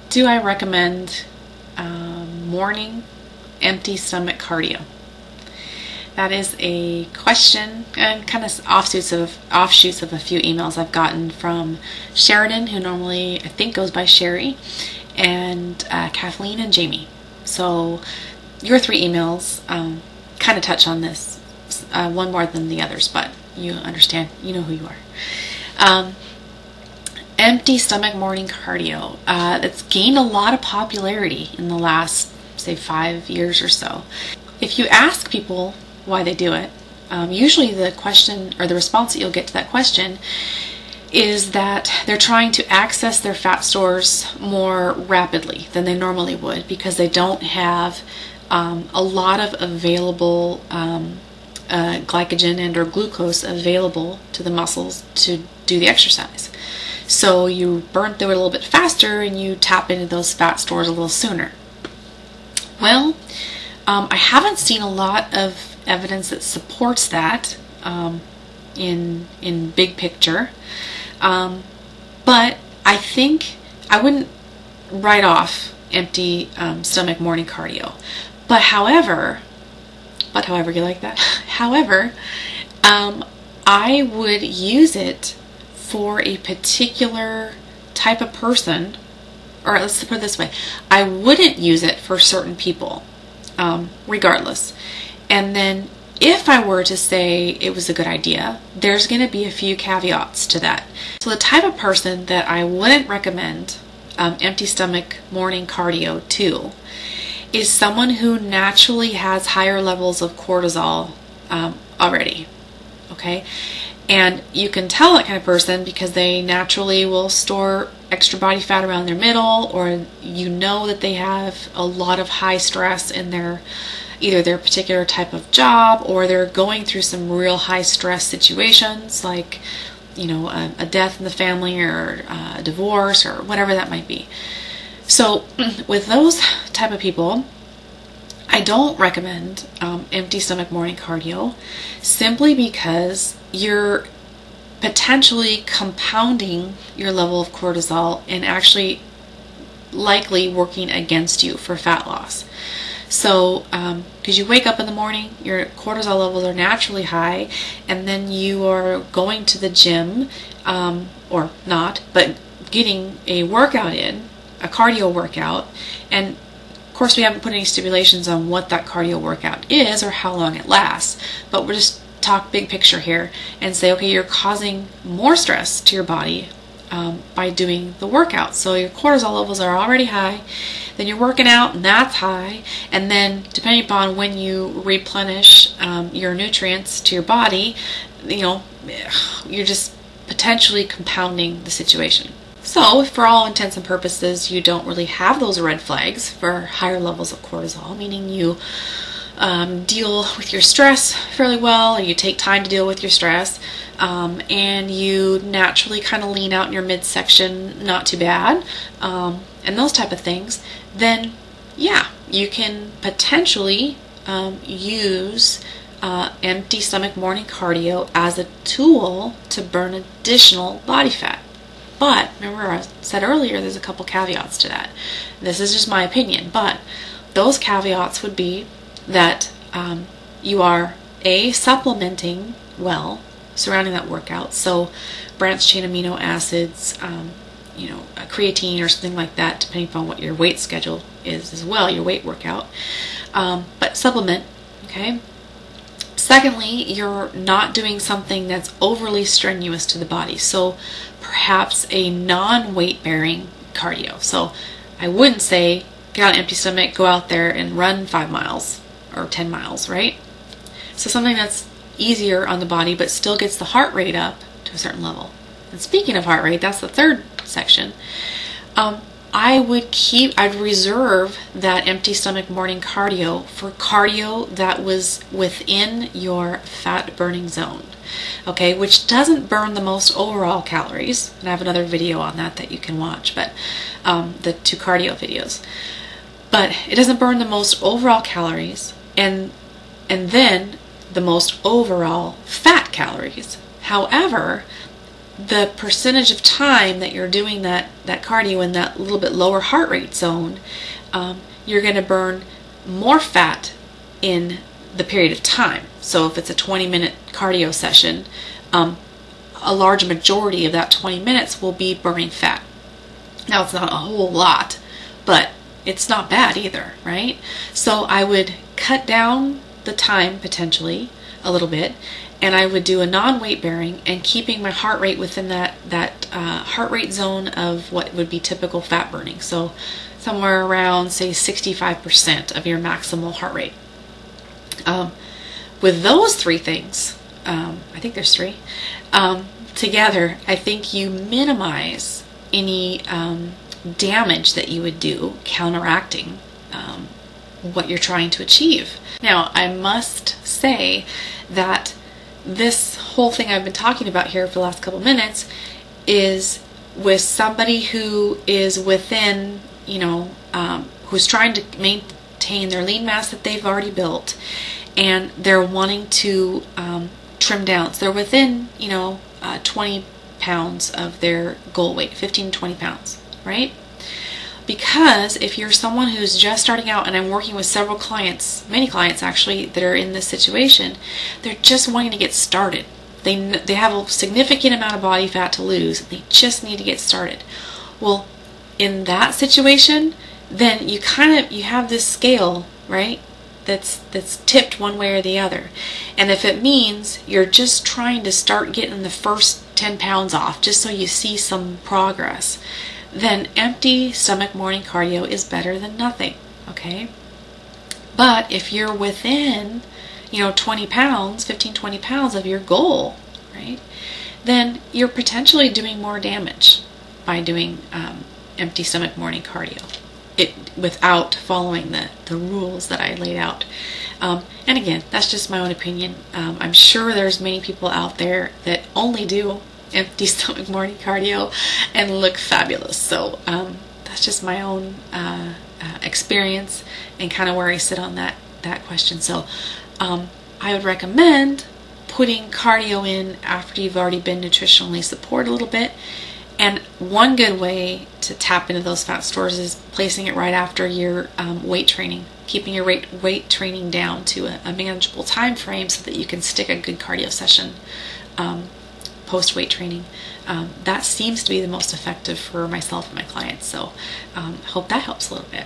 Do I recommend morning empty stomach cardio? That is a question and kind of offshoots of a few emails I've gotten from Sheridan, who normally I think goes by Sherry, and Kathleen and Jamie. So your three emails kind of touch on this, one more than the others, but you understand, you know who you are. Empty stomach morning cardio. It's gained a lot of popularity in the last, say, 5 years or so. If you ask people why they do it, usually the question or the response that you'll get to that question is that they're trying to access their fat stores more rapidly than they normally would because they don't have a lot of available glycogen and or glucose available to the muscles to do the exercise. So you burn through it a little bit faster and you tap into those fat stores a little sooner. Well, I haven't seen a lot of evidence that supports that in big picture, but I think I wouldn't write off empty stomach morning cardio. But however, you like that? However, I would use it for a particular type of person, or let's put it this way, I wouldn't use it for certain people, regardless. And then if I were to say it was a good idea, there's going to be a few caveats to that. So the type of person that I wouldn't recommend empty stomach morning cardio to is someone who naturally has higher levels of cortisol already, okay? And you can tell that kind of person because they naturally will store extra body fat around their middle, or you know that they have a lot of high stress in their either their particular type of job, or they're going through some real high stress situations like, you know, a death in the family or a divorce or whatever that might be. So with those type of people, I don't recommend empty stomach morning cardio simply because you're potentially compounding your level of cortisol and actually likely working against you for fat loss. So because you wake up in the morning, your cortisol levels are naturally high, and then you are going to the gym, or not, but getting a workout in, a cardio workout, and of course we haven't put any stipulations on what that cardio workout is or how long it lasts, but we're just talk big picture here and say, okay, you're causing more stress to your body by doing the workout. So your cortisol levels are already high, then you're working out and that's high, and then depending upon when you replenish your nutrients to your body, you know, you're just potentially compounding the situation. So for all intents and purposes, you don't really have those red flags for higher levels of cortisol, meaning you deal with your stress fairly well, or you take time to deal with your stress, and you naturally kind of lean out in your midsection not too bad, and those type of things, then yeah, you can potentially use empty stomach morning cardio as a tool to burn additional body fat. But remember, I said earlier, there's a couple caveats to that. This is just my opinion, but those caveats would be that you are supplementing well surrounding that workout, so branched chain amino acids, you know, a creatine or something like that, depending upon what your weight schedule is as well, your weight workout, but supplement, okay? Secondly, you're not doing something that's overly strenuous to the body, so perhaps a non-weight bearing cardio. So I wouldn't say get on an empty stomach, go out there and run 5 miles or 10 miles, right? So something that's easier on the body but still gets the heart rate up to a certain level. And speaking of heart rate, that's the third section. I'd reserve that empty stomach morning cardio for cardio that was within your fat burning zone, okay, which doesn't burn the most overall calories, and I have another video on that you can watch, but the 2 cardio videos, but it doesn't burn the most overall calories and then the most overall fat calories. However, the percentage of time that you're doing that cardio in that little bit lower heart rate zone, you're going to burn more fat in the period of time. So if it's a 20-minute cardio session, a large majority of that 20 minutes will be burning fat. Now, it's not a whole lot, but it's not bad either, right? So I would cut down the time potentially a little bit, and I would do a non-weight bearing and keeping my heart rate within that heart rate zone of what would be typical fat burning. So somewhere around, say, 65% of your maximal heart rate. With those three things, I think there's three, together, I think you minimize any damage that you would do counteracting what you're trying to achieve. Now, I must say that this whole thing I've been talking about here for the last couple minutes is with somebody who is within, who's trying to maintain their lean mass that they've already built, and they're wanting to trim down. So they're within, 20 pounds of their goal weight, 15 to 20 pounds, right? Because if you're someone who's just starting out, and I'm working with several clients, many clients actually, that are in this situation, they're just wanting to get started. They have a significant amount of body fat to lose. They just need to get started. Well, in that situation, then you have this scale, right? That's tipped one way or the other. And if it means you're just trying to start getting the first 10 pounds off just so you see some progress, then empty stomach morning cardio is better than nothing, okay? But if you're within, 20 pounds, 15, 20 pounds of your goal, right, then you're potentially doing more damage by doing empty stomach morning cardio without following the rules that I laid out. And again, that's just my own opinion. I'm sure there's many people out there that only do empty stomach morning cardio and look fabulous. So that's just my own experience and kind of where I sit on that question. So I would recommend putting cardio in after you've already been nutritionally supported a little bit. And one good way to tap into those fat stores is placing it right after your weight training, keeping your weight training down to a manageable time frame so that you can stick a good cardio session post-weight training. That seems to be the most effective for myself and my clients. So hope that helps a little bit.